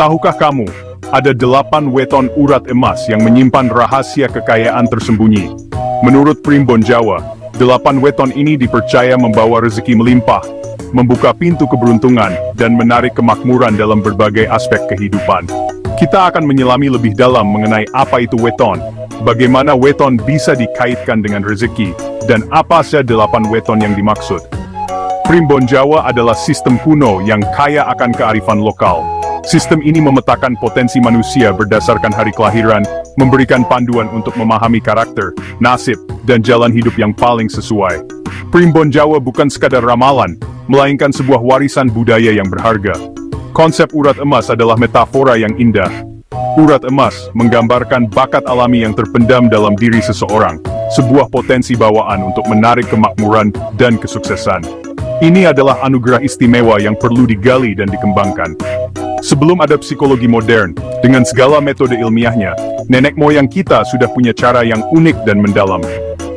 Tahukah kamu, ada 8 weton urat emas yang menyimpan rahasia kekayaan tersembunyi. Menurut Primbon Jawa, 8 weton ini dipercaya membawa rezeki melimpah, membuka pintu keberuntungan, dan menarik kemakmuran dalam berbagai aspek kehidupan. Kita akan menyelami lebih dalam mengenai apa itu weton, bagaimana weton bisa dikaitkan dengan rezeki, dan apa saja 8 weton yang dimaksud. Primbon Jawa adalah sistem kuno yang kaya akan kearifan lokal. Sistem ini memetakan potensi manusia berdasarkan hari kelahiran, memberikan panduan untuk memahami karakter, nasib, dan jalan hidup yang paling sesuai. Primbon Jawa bukan sekadar ramalan, melainkan sebuah warisan budaya yang berharga. Konsep urat emas adalah metafora yang indah. Urat emas menggambarkan bakat alami yang terpendam dalam diri seseorang, sebuah potensi bawaan untuk menarik kemakmuran dan kesuksesan. Ini adalah anugerah istimewa yang perlu digali dan dikembangkan. Sebelum ada psikologi modern, dengan segala metode ilmiahnya, nenek moyang kita sudah punya cara yang unik dan mendalam.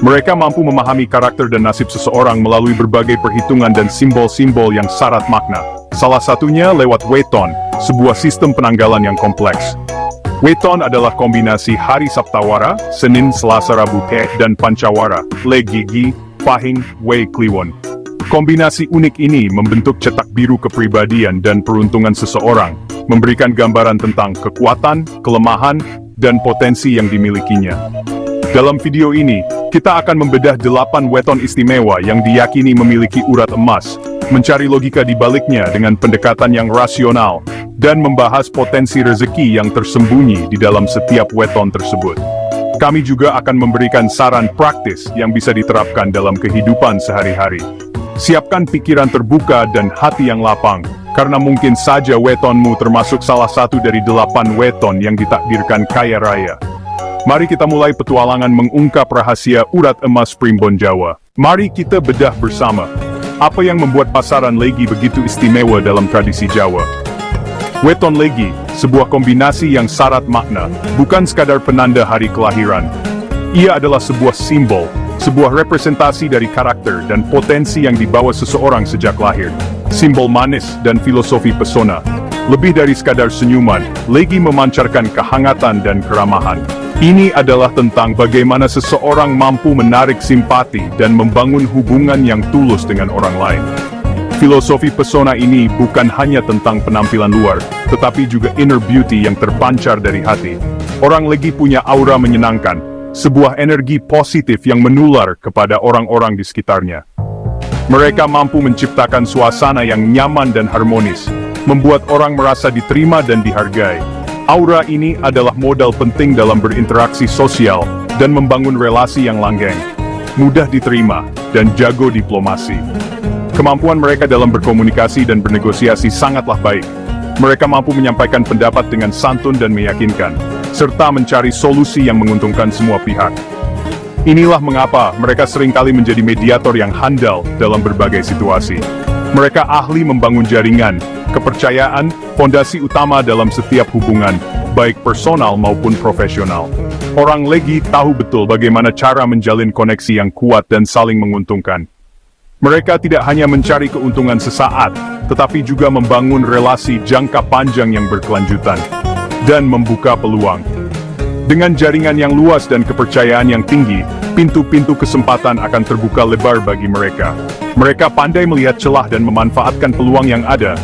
Mereka mampu memahami karakter dan nasib seseorang melalui berbagai perhitungan dan simbol-simbol yang syarat makna. Salah satunya lewat weton, sebuah sistem penanggalan yang kompleks. Weton adalah kombinasi hari Saptawara, Senin, Selasa, Rabu, dan Pancawara, Le Gigi, Pahing, Wei, Kliwon. Kombinasi unik ini membentuk cetak biru kepribadian dan peruntungan seseorang, memberikan gambaran tentang kekuatan, kelemahan, dan potensi yang dimilikinya. Dalam video ini, kita akan membedah 8 weton istimewa yang diyakini memiliki urat emas, mencari logika di baliknya dengan pendekatan yang rasional, dan membahas potensi rezeki yang tersembunyi di dalam setiap weton tersebut. Kami juga akan memberikan saran praktis yang bisa diterapkan dalam kehidupan sehari-hari. Siapkan pikiran terbuka dan hati yang lapang, karena mungkin saja wetonmu termasuk salah satu dari 8 weton yang ditakdirkan kaya raya. Mari kita mulai petualangan mengungkap rahasia urat emas Primbon Jawa. Mari kita bedah bersama, apa yang membuat pasaran legi begitu istimewa dalam tradisi Jawa. Weton legi, sebuah kombinasi yang syarat makna, bukan sekadar penanda hari kelahiran. Ia adalah sebuah simbol, sebuah representasi dari karakter dan potensi yang dibawa seseorang sejak lahir. Simbol manis dan filosofi pesona. Lebih dari sekadar senyuman, legi memancarkan kehangatan dan keramahan. Ini adalah tentang bagaimana seseorang mampu menarik simpati dan membangun hubungan yang tulus dengan orang lain. Filosofi pesona ini bukan hanya tentang penampilan luar, tetapi juga inner beauty yang terpancar dari hati. Orang legi punya aura menyenangkan, sebuah energi positif yang menular kepada orang-orang di sekitarnya. Mereka mampu menciptakan suasana yang nyaman dan harmonis, membuat orang merasa diterima dan dihargai. Aura ini adalah modal penting dalam berinteraksi sosial dan membangun relasi yang langgeng, mudah diterima, dan jago diplomasi. Kemampuan mereka dalam berkomunikasi dan bernegosiasi sangatlah baik. Mereka mampu menyampaikan pendapat dengan santun dan meyakinkan, serta mencari solusi yang menguntungkan semua pihak. Inilah mengapa mereka seringkali menjadi mediator yang handal dalam berbagai situasi. Mereka ahli membangun jaringan, kepercayaan, fondasi utama dalam setiap hubungan, baik personal maupun profesional. Orang legi tahu betul bagaimana cara menjalin koneksi yang kuat dan saling menguntungkan. Mereka tidak hanya mencari keuntungan sesaat, tetapi juga membangun relasi jangka panjang yang berkelanjutan dan membuka peluang. Dengan jaringan yang luas dan kepercayaan yang tinggi, pintu-pintu kesempatan akan terbuka lebar bagi mereka. Mereka pandai melihat celah dan memanfaatkan peluang yang ada,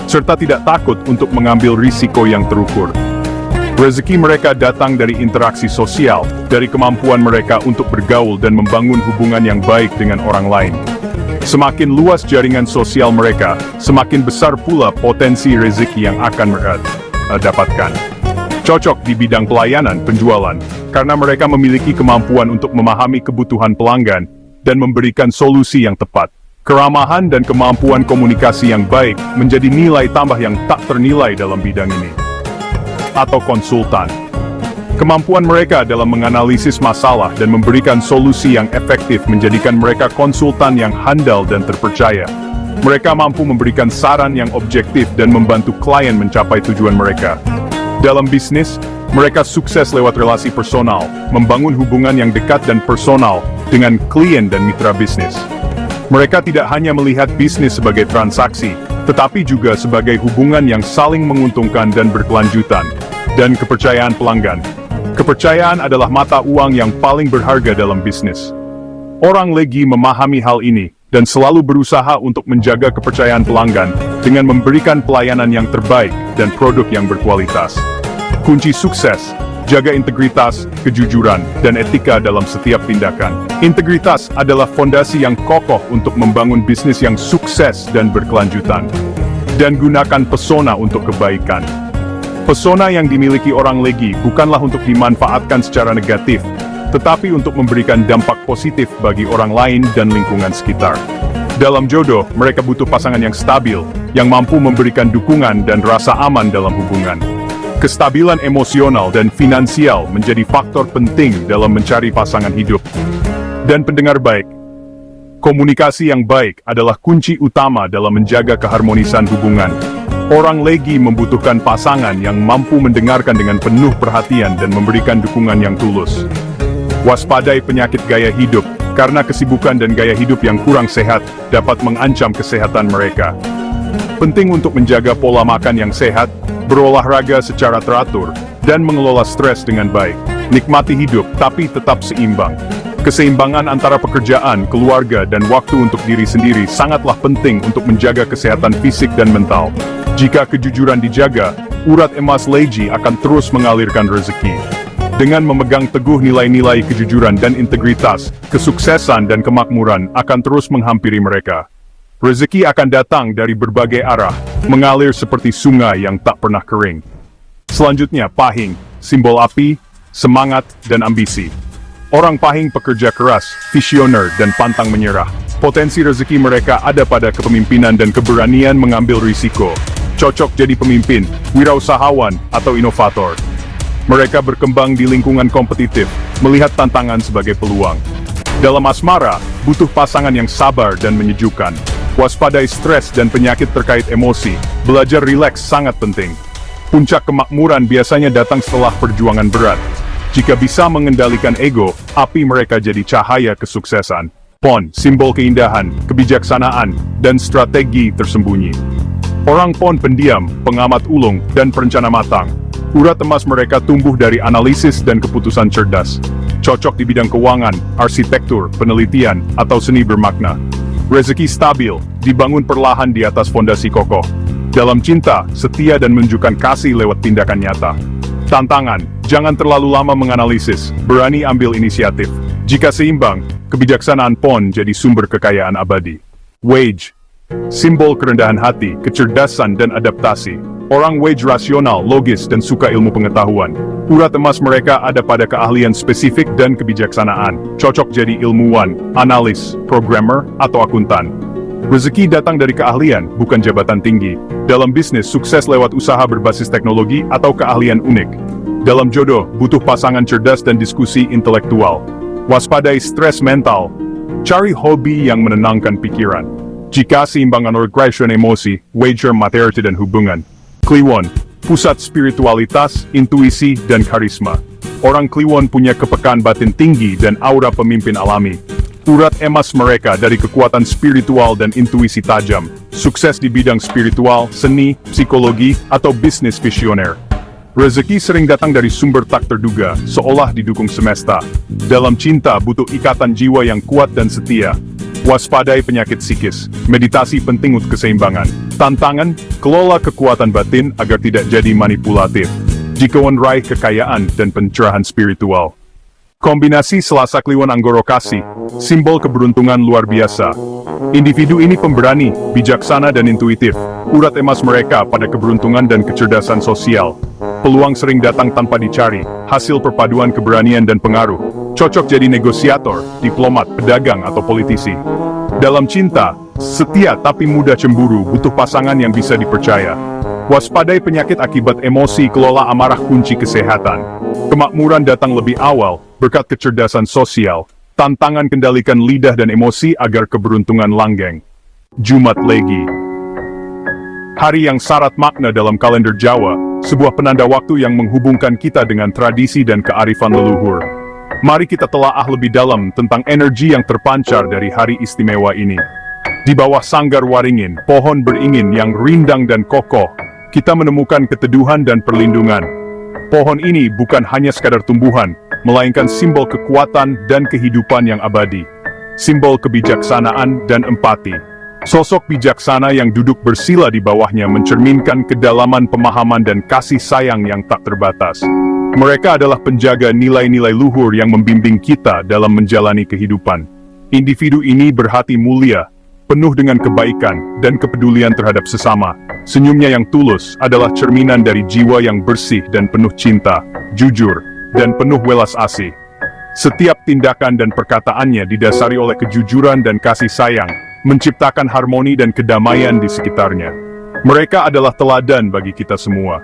serta tidak takut untuk mengambil risiko yang terukur. Rezeki mereka datang dari interaksi sosial, dari kemampuan mereka untuk bergaul dan membangun hubungan yang baik dengan orang lain. Semakin luas jaringan sosial mereka, semakin besar pula potensi rezeki yang akan mereka dapatkan. Cocok di bidang pelayanan penjualan, karena mereka memiliki kemampuan untuk memahami kebutuhan pelanggan dan memberikan solusi yang tepat. Keramahan dan kemampuan komunikasi yang baik menjadi nilai tambah yang tak ternilai dalam bidang ini. Atau konsultan. Kemampuan mereka dalam menganalisis masalah dan memberikan solusi yang efektif menjadikan mereka konsultan yang handal dan terpercaya. Mereka mampu memberikan saran yang objektif dan membantu klien mencapai tujuan mereka. Dalam bisnis, mereka sukses lewat relasi personal, membangun hubungan yang dekat dan personal dengan klien dan mitra bisnis. Mereka tidak hanya melihat bisnis sebagai transaksi, tetapi juga sebagai hubungan yang saling menguntungkan dan berkelanjutan. Dan kepercayaan pelanggan. Kepercayaan adalah mata uang yang paling berharga dalam bisnis. Orang Legi memahami hal ini, dan selalu berusaha untuk menjaga kepercayaan pelanggan dengan memberikan pelayanan yang terbaik dan produk yang berkualitas. Kunci sukses, jaga integritas, kejujuran, dan etika dalam setiap tindakan. Integritas adalah fondasi yang kokoh untuk membangun bisnis yang sukses dan berkelanjutan. Dan gunakan pesona untuk kebaikan. Pesona yang dimiliki orang Legi bukanlah untuk dimanfaatkan secara negatif, tetapi untuk memberikan dampak positif bagi orang lain dan lingkungan sekitar. Dalam jodoh, mereka butuh pasangan yang stabil, yang mampu memberikan dukungan dan rasa aman dalam hubungan. Kestabilan emosional dan finansial menjadi faktor penting dalam mencari pasangan hidup. Dan pendengar baik, komunikasi yang baik adalah kunci utama dalam menjaga keharmonisan hubungan. Orang Legi membutuhkan pasangan yang mampu mendengarkan dengan penuh perhatian dan memberikan dukungan yang tulus. Waspadai penyakit gaya hidup, karena kesibukan dan gaya hidup yang kurang sehat dapat mengancam kesehatan mereka. Penting untuk menjaga pola makan yang sehat, berolahraga secara teratur, dan mengelola stres dengan baik. Nikmati hidup, tapi tetap seimbang. Keseimbangan antara pekerjaan, keluarga, dan waktu untuk diri sendiri sangatlah penting untuk menjaga kesehatan fisik dan mental. Jika kejujuran dijaga, urat emas Legi akan terus mengalirkan rezeki. Dengan memegang teguh nilai-nilai kejujuran dan integritas, kesuksesan dan kemakmuran akan terus menghampiri mereka. Rezeki akan datang dari berbagai arah, mengalir seperti sungai yang tak pernah kering. Selanjutnya, Pahing, simbol api, semangat, dan ambisi. Orang Pahing pekerja keras, visioner, dan pantang menyerah. Potensi rezeki mereka ada pada kepemimpinan dan keberanian mengambil risiko. Cocok jadi pemimpin, wirausahawan, atau inovator. Mereka berkembang di lingkungan kompetitif, melihat tantangan sebagai peluang. Dalam asmara, butuh pasangan yang sabar dan menyejukkan. Waspadai stres dan penyakit terkait emosi, belajar rileks sangat penting. Puncak kemakmuran biasanya datang setelah perjuangan berat. Jika bisa mengendalikan ego, api mereka jadi cahaya kesuksesan. Pon, simbol keindahan, kebijaksanaan, dan strategi tersembunyi. Orang Pon pendiam, pengamat ulung, dan perencana matang. Urat emas mereka tumbuh dari analisis dan keputusan cerdas. Cocok di bidang keuangan, arsitektur, penelitian, atau seni bermakna. Rezeki stabil, dibangun perlahan di atas fondasi kokoh. Dalam cinta, setia dan menunjukkan kasih lewat tindakan nyata. Tantangan, jangan terlalu lama menganalisis, berani ambil inisiatif. Jika seimbang, kebijaksanaan Pon jadi sumber kekayaan abadi. Wage, simbol kerendahan hati, kecerdasan, dan adaptasi. Orang Wage rasional, logis, dan suka ilmu pengetahuan. Urat emas mereka ada pada keahlian spesifik dan kebijaksanaan. Cocok jadi ilmuwan, analis, programmer, atau akuntan. Rezeki datang dari keahlian, bukan jabatan tinggi. Dalam bisnis, sukses lewat usaha berbasis teknologi atau keahlian unik. Dalam jodoh, butuh pasangan cerdas dan diskusi intelektual. Waspadai stres mental. Cari hobi yang menenangkan pikiran. Jika seimbangan regression emosi, wager materi dan hubungan. Kliwon, pusat spiritualitas, intuisi, dan karisma. Orang Kliwon punya kepekaan batin tinggi dan aura pemimpin alami. Urat emas mereka dari kekuatan spiritual dan intuisi tajam. Sukses di bidang spiritual, seni, psikologi, atau bisnis visioner. Rezeki sering datang dari sumber tak terduga, seolah didukung semesta. Dalam cinta butuh ikatan jiwa yang kuat dan setia. Waspadai penyakit psikis, meditasi penting untuk keseimbangan. Tantangan, kelola kekuatan batin agar tidak jadi manipulatif. Jika raih kekayaan dan pencerahan spiritual. Kombinasi Selasa Kliwon Anggoro Kasih, simbol keberuntungan luar biasa. Individu ini pemberani, bijaksana dan intuitif. Urat emas mereka pada keberuntungan dan kecerdasan sosial. Peluang sering datang tanpa dicari, hasil perpaduan keberanian dan pengaruh. Cocok jadi negosiator, diplomat, pedagang, atau politisi. Dalam cinta, setia tapi mudah cemburu, butuh pasangan yang bisa dipercaya. Waspadai penyakit akibat emosi, kelola amarah kunci kesehatan. Kemakmuran datang lebih awal, berkat kecerdasan sosial. Tantangan kendalikan lidah dan emosi agar keberuntungan langgeng. Jumat Legi. Hari yang syarat makna dalam kalender Jawa, sebuah penanda waktu yang menghubungkan kita dengan tradisi dan kearifan leluhur. Mari kita telaah lebih dalam tentang energi yang terpancar dari hari istimewa ini. Di bawah sanggar waringin, pohon beringin yang rindang dan kokoh, kita menemukan keteduhan dan perlindungan. Pohon ini bukan hanya sekadar tumbuhan, melainkan simbol kekuatan dan kehidupan yang abadi. Simbol kebijaksanaan dan empati. Sosok bijaksana yang duduk bersila di bawahnya mencerminkan kedalaman pemahaman dan kasih sayang yang tak terbatas. Mereka adalah penjaga nilai-nilai luhur yang membimbing kita dalam menjalani kehidupan. Individu ini berhati mulia, penuh dengan kebaikan dan kepedulian terhadap sesama. Senyumnya yang tulus adalah cerminan dari jiwa yang bersih dan penuh cinta, jujur, dan penuh welas asih. Setiap tindakan dan perkataannya didasari oleh kejujuran dan kasih sayang, menciptakan harmoni dan kedamaian di sekitarnya. Mereka adalah teladan bagi kita semua.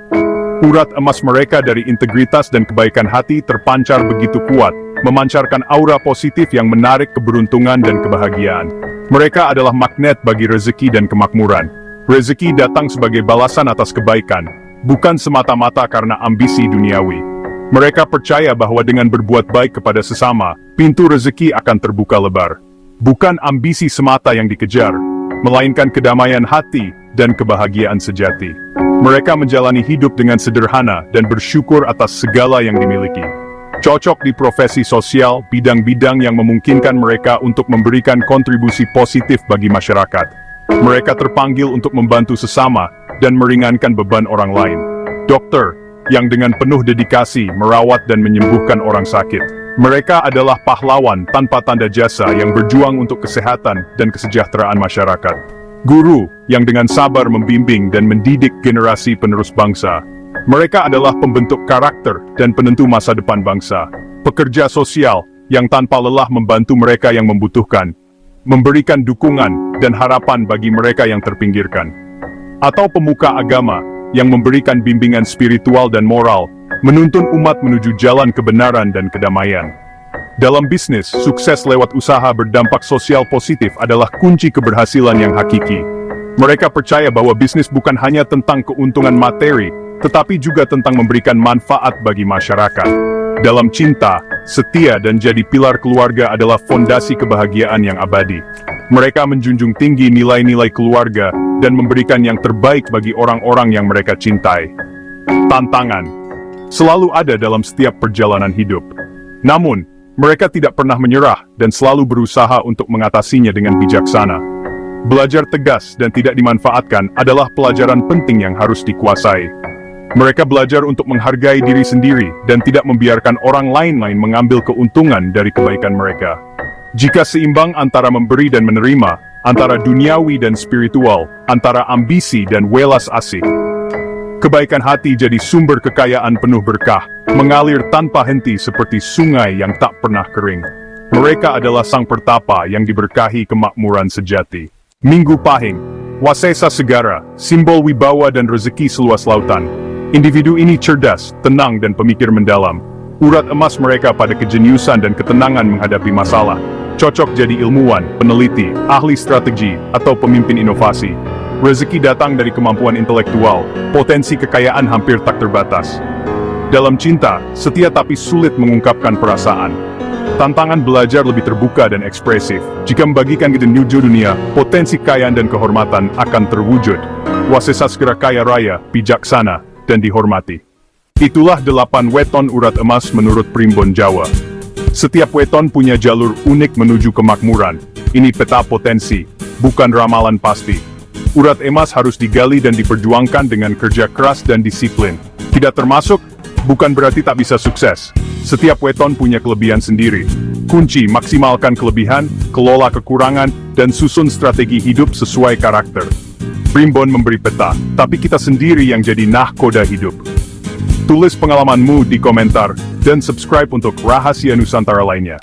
Urat emas mereka dari integritas dan kebaikan hati terpancar begitu kuat, memancarkan aura positif yang menarik keberuntungan dan kebahagiaan. Mereka adalah magnet bagi rezeki dan kemakmuran. Rezeki datang sebagai balasan atas kebaikan, bukan semata-mata karena ambisi duniawi. Mereka percaya bahwa dengan berbuat baik kepada sesama, pintu rezeki akan terbuka lebar. Bukan ambisi semata yang dikejar, melainkan kedamaian hati dan kebahagiaan sejati. Mereka menjalani hidup dengan sederhana dan bersyukur atas segala yang dimiliki. Cocok di profesi sosial, bidang-bidang yang memungkinkan mereka untuk memberikan kontribusi positif bagi masyarakat. Mereka terpanggil untuk membantu sesama dan meringankan beban orang lain. Dokter, yang dengan penuh dedikasi merawat dan menyembuhkan orang sakit. Mereka adalah pahlawan tanpa tanda jasa yang berjuang untuk kesehatan dan kesejahteraan masyarakat. Guru, yang dengan sabar membimbing dan mendidik generasi penerus bangsa. Mereka adalah pembentuk karakter dan penentu masa depan bangsa. Pekerja sosial, yang tanpa lelah membantu mereka yang membutuhkan. Memberikan dukungan dan harapan bagi mereka yang terpinggirkan. Atau pemuka agama, yang memberikan bimbingan spiritual dan moral, menuntun umat menuju jalan kebenaran dan kedamaian. Dalam bisnis, sukses lewat usaha berdampak sosial positif adalah kunci keberhasilan yang hakiki. Mereka percaya bahwa bisnis bukan hanya tentang keuntungan materi, tetapi juga tentang memberikan manfaat bagi masyarakat. Dalam cinta, setia dan jadi pilar keluarga adalah fondasi kebahagiaan yang abadi. Mereka menjunjung tinggi nilai-nilai keluarga dan memberikan yang terbaik bagi orang-orang yang mereka cintai. Tantangan selalu ada dalam setiap perjalanan hidup. Namun, mereka tidak pernah menyerah dan selalu berusaha untuk mengatasinya dengan bijaksana. Belajar tegas dan tidak dimanfaatkan adalah pelajaran penting yang harus dikuasai. Mereka belajar untuk menghargai diri sendiri dan tidak membiarkan orang lain mengambil keuntungan dari kebaikan mereka. Jika seimbang antara memberi dan menerima, antara duniawi dan spiritual, antara ambisi dan welas asih, kebaikan hati jadi sumber kekayaan penuh berkah, mengalir tanpa henti seperti sungai yang tak pernah kering. Mereka adalah sang pertapa yang diberkahi kemakmuran sejati. Minggu Pahing, Wasesa Segara, simbol wibawa dan rezeki seluas lautan. Individu ini cerdas, tenang dan pemikir mendalam. Urat emas mereka pada kejeniusan dan ketenangan menghadapi masalah. Cocok jadi ilmuwan, peneliti, ahli strategi, atau pemimpin inovasi. Rezeki datang dari kemampuan intelektual, potensi kekayaan hampir tak terbatas. Dalam cinta, setia tapi sulit mengungkapkan perasaan. Tantangan belajar lebih terbuka dan ekspresif. Jika membagikan ke dunia, potensi kekayaan dan kehormatan akan terwujud. Wasesa segera kaya raya, bijaksana, dan dihormati. Itulah 8 weton urat emas menurut Primbon Jawa. Setiap weton punya jalur unik menuju kemakmuran. Ini peta potensi, bukan ramalan pasti. Urat emas harus digali dan diperjuangkan dengan kerja keras dan disiplin. Tidak termasuk, bukan berarti tak bisa sukses. Setiap weton punya kelebihan sendiri. Kunci maksimalkan kelebihan, kelola kekurangan, dan susun strategi hidup sesuai karakter. Primbon memberi peta, tapi kita sendiri yang jadi nahkoda hidup. Tulis pengalamanmu di komentar, dan subscribe untuk rahasia Nusantara lainnya.